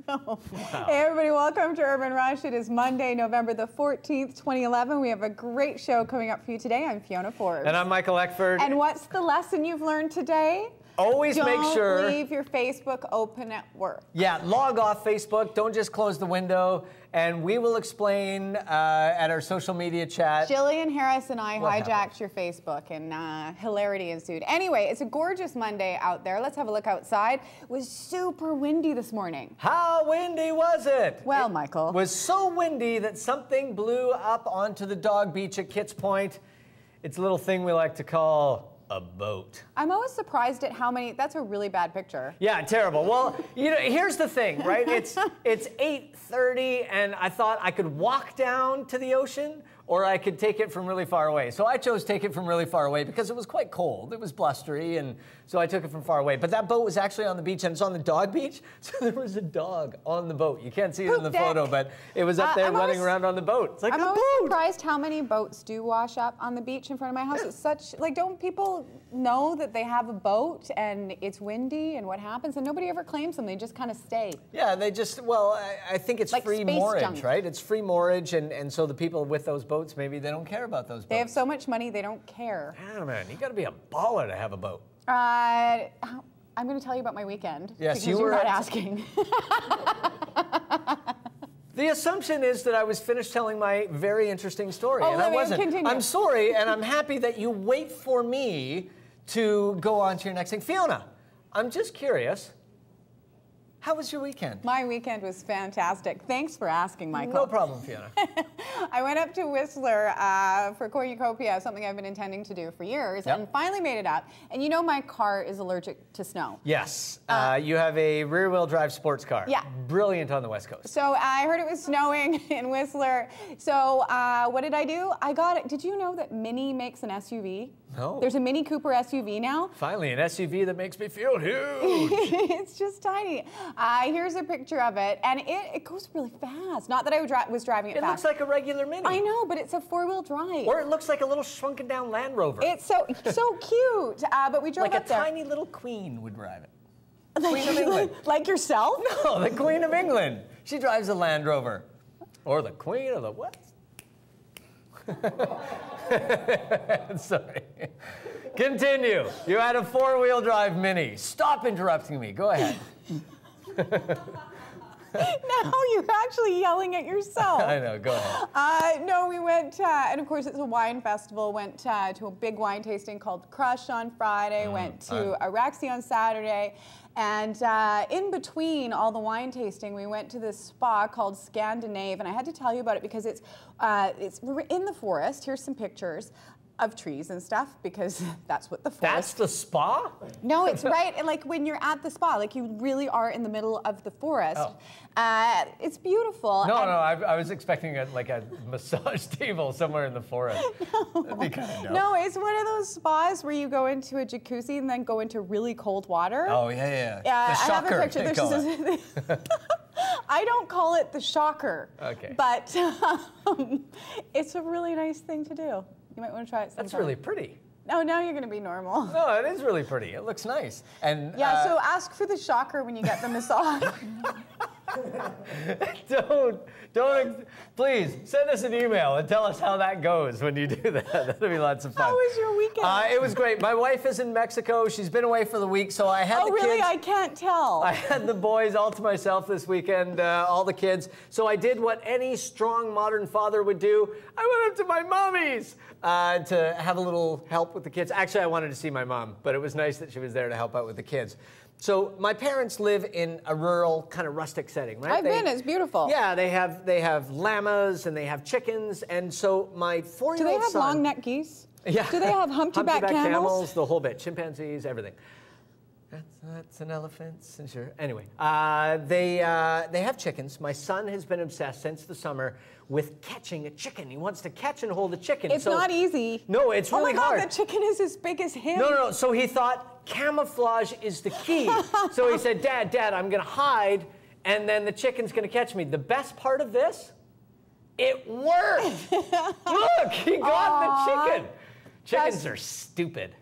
Wow. Hey everybody, welcome to Urban Rush. It is Monday, November the 14th, 2011. We have a great show coming up for you today. I'm Fiona Forbes. And I'm Michael Eckford. And what's the lesson you've learned today? Always make sure. Don't leave your Facebook open at work. Yeah, log off Facebook. Don't just close the window. And we will explain at our social media chat. Jillian Harris and I hijacked happened? your Facebook, and hilarity ensued. Anyway, it's a gorgeous Monday out there. Let's have a look outside. It was super windy this morning. How windy was it? Well, Michael. It was so windy that something blew up onto the dog beach at Kitts Point. It's a little thing we like to call a boat. I'm always surprised at how many. That's a really bad picture. Yeah, terrible. Well, you know, here's the thing, right? It's 8:30, and I thought I could walk down to the ocean, or I could take it from really far away. So I chose take it from really far away because it was quite cold. It was blustery, and so I took it from far away. But that boat was actually on the beach, and it's on the dog beach, so there was a dog on the boat. You can't see it in the photo, but it was up there running around on the boat. It's like I'm a always boat. surprised how many boats do wash up on the beach in front of my house. It's such, like, don't people know that they have a boat and it's windy and what happens? And nobody ever claims them. They just kind of stay. Yeah, they just, well, I think it's like free space moorage, junk. right? It's free moorage, and so the people with those boats, maybe they don't care about those boats. They have so much money, they don't care. Yeah, man, you got to be a baller to have a boat. I'm going to tell you about my weekend. Yes, because you were not asking. The assumption is that I was finished telling my very interesting story, and I wasn't. Continue. I'm sorry, and I'm happy that you wait for me to go on to your next thing. Fiona, I'm just curious, how was your weekend? My weekend was fantastic. Thanks for asking, Michael. No problem, Fiona. I went up to Whistler for cornucopia, something I've been intending to do for years, and finally made it up. And you know my car is allergic to snow. Yes, you have a rear-wheel drive sports car. Yeah. Brilliant on the West Coast. So I heard it was snowing in Whistler. So what did I do? I got it. Did you know that Mini makes an SUV? No. There's a Mini Cooper SUV now. Finally, an SUV that makes me feel huge. It's just tiny. Here's a picture of it, and it goes really fast. Not that I was driving it fast. It looks like a regular Mini. I know, but it's a four-wheel drive. Or it looks like a little shrunken down Land Rover. It's so cute. But we drove like up there. Like a tiny little queen would drive it. Queen of England. Like yourself? No, the Queen of England. She drives a Land Rover. Or the Queen of the West. Sorry. Continue. You had a four-wheel drive Mini. Stop interrupting me. Go ahead. Now you're actually yelling at yourself. I know. Go ahead. No, we went, and of course it's a wine festival. Went to a big wine tasting called Crush on Friday. Went to Araxi on Saturday. And in between all the wine tasting, we went to this spa called Scandinave, and I had to tell you about it because we're in the forest. Here's some pictures of trees and stuff, because that's what the forest. That's the spa? No, it's right, like when you're at the spa, like you really are in the middle of the forest. Oh. It's beautiful. No, I was expecting like a massage table somewhere in the forest. No. That'd be kind of dope. No, it's one of those spas where you go into a jacuzzi and then go into really cold water. Oh, yeah. Yeah, The shocker, I have a picture. I don't call it the shocker. Okay. But it's a really nice thing to do. You might want to try it sometime. That's really pretty. Oh, now you're going to be normal. No, it is really pretty. It looks nice. And yeah, so ask for the shocker when you get the massage. Please send us an email and tell us how that goes when you do that. That'll be lots of fun. How was your weekend? It was great. My wife is in Mexico. She's been away for the week, so I had the kids. Oh, really? I can't tell. I had the boys all to myself this weekend, all the kids. So I did what any strong modern father would do. I went up to my mommy's to have a little help with the kids. Actually, I wanted to see my mom, but it was nice that she was there to help out with the kids. So my parents live in a rural, kind of rustic setting, right? I've been. It's beautiful. Yeah, they have llamas and they have chickens, and so my 4-year-old son. Do they have long-necked geese? Yeah. Do they have humpty-back camels? The whole bit, chimpanzees, everything. That's an elephant, sure. Anyway, they have chickens. My son has been obsessed since the summer with catching a chicken. He wants to catch and hold a chicken. It's not easy. No, it's really hard. Oh my God, the chicken is as big as him. No. So he thought camouflage is the key. So he said, Dad, I'm going to hide, and then the chicken's going to catch me. The best part of this, it worked. Look, he got the chicken. Chickens are stupid.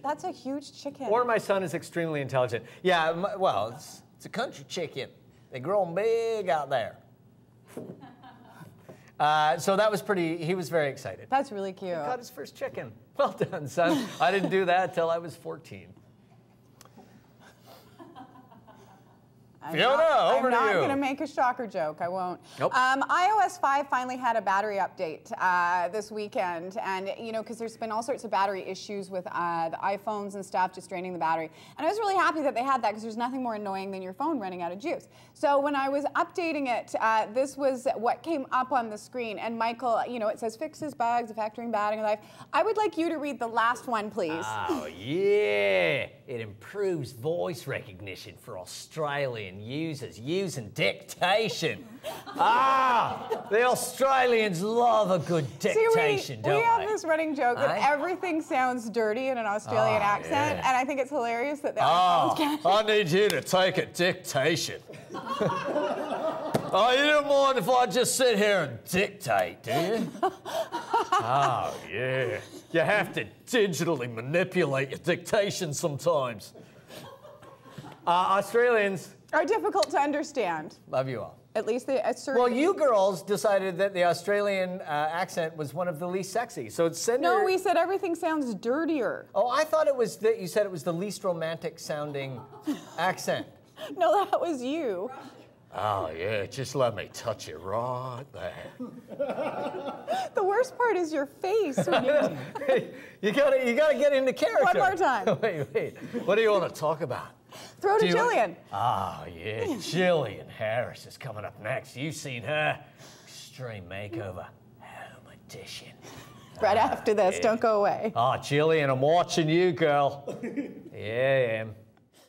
That's a huge chicken. Or my son is extremely intelligent. Yeah, well, it's a country chicken. They're growing big out there. So that was he was very excited. That's really cute. He caught his first chicken. Well done, son. I didn't do that until I was 14. Fiona, over to you. I'm not going to make a shocker joke. I won't. Nope. iOS 5 finally had a battery update this weekend. And, you know, because there's been all sorts of battery issues with the iPhones and stuff, just draining the battery. And I was really happy that they had that because there's nothing more annoying than your phone running out of juice. So when I was updating it, this was what came up on the screen. And Michael, you know, it says fixes bugs, affecting battery life. I would like you to read the last one, please. Oh, yeah. It improves voice recognition for Australian users using dictation. The Australians love a good dictation, don't they? We have this running joke that everything sounds dirty in an Australian accent, and I think it's hilarious that the iPhones can. I need you to take a dictation. Oh, you don't mind if I just sit here and dictate, do you? Oh, yeah. You have to digitally manipulate your dictation sometimes. Australians are difficult to understand. Love you all. At least they assert. Well, you girls decided that the Australian accent was one of the least sexy. So no, we said everything sounds dirtier. Oh, I thought it was that you said it was the least romantic sounding accent. No, that was you. Oh, yeah, just let me touch it right there. The worst part is your face. When you gotta get into character. One more time. Wait. What do you want to talk about? Throw to Jillian. Oh, yeah, Jillian Harris is coming up next. You've seen her. Extreme Makeover. Home Edition. Right after this, don't go away. Oh, Jillian, I'm watching you, girl. Yeah, I am.